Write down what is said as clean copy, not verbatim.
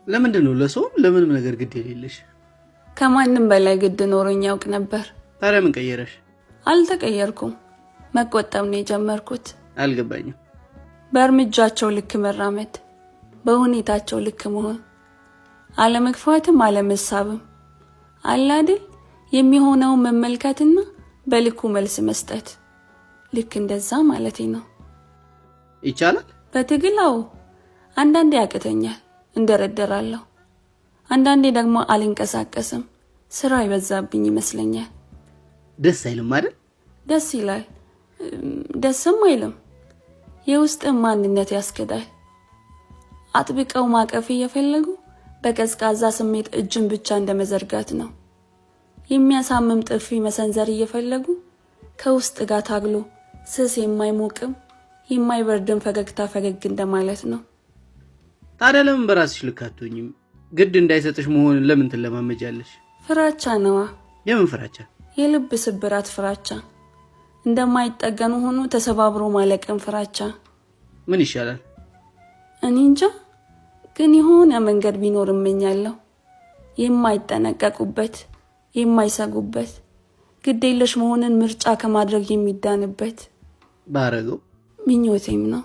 ለምንድን ነው ለሰውም ለምንም ነገር ግድ የሌለሽ? ከማንም በላይ ግድ ኖሮኝ ያውቅ ነበር። ታዲያ ምን ቀየረሽ? አልተቀየርኩም። መቆጠብ ነው የጀመርኩት። አልገባኝም። በእርምጃቸው ልክ መራመድ፣ በሁኔታቸው ልክ መሆን፣ አለመግፋትም አለመሳብም አለ አይደል? የሚሆነውን መመልከትና በልኩ መልስ መስጠት። ልክ እንደዛ ማለቴ ነው። ይቻላል? በትግላው አንዳንዴ ያቅተኛል፣ እንደረደራለሁ። አንዳንዴ ደግሞ አልንቀሳቀስም፣ ስራ ይበዛብኝ ይመስለኛል። ደስ አይልም አይደል? ደስ ይላል፣ ደስም አይልም። የውስጥ ማንነት ያስከዳል። አጥብቀው ማቀፍ እየፈለጉ በቀዝቃዛ ስሜት እጅን ብቻ እንደመዘርጋት ነው። የሚያሳምም ጥፊ መሰንዘር እየፈለጉ ከውስጥ ጋር ታግሎ ስስ የማይሞቅም የማይበርድም ፈገግታ ፈገግ እንደማለት ነው። ታዲያ ለምን በራስሽ ልክ አትሆኝም? ግድ እንዳይሰጥሽ መሆን ለምን ትለማመጃለሽ? ፍራቻ ነዋ። የምን ፍራቻ? የልብ ስብራት ፍራቻ፣ እንደማይጠገኑ ሆኖ ተሰባብሮ ማለቅም ፍራቻ። ምን ይሻላል? እኔ እንጃ፣ ግን የሆነ መንገድ ቢኖር እመኛለሁ። የማይጠነቀቁበት፣ የማይሰጉበት፣ ግዴለሽ መሆንን ምርጫ ከማድረግ የሚዳንበት። ባረገው ምኞቴም ነው።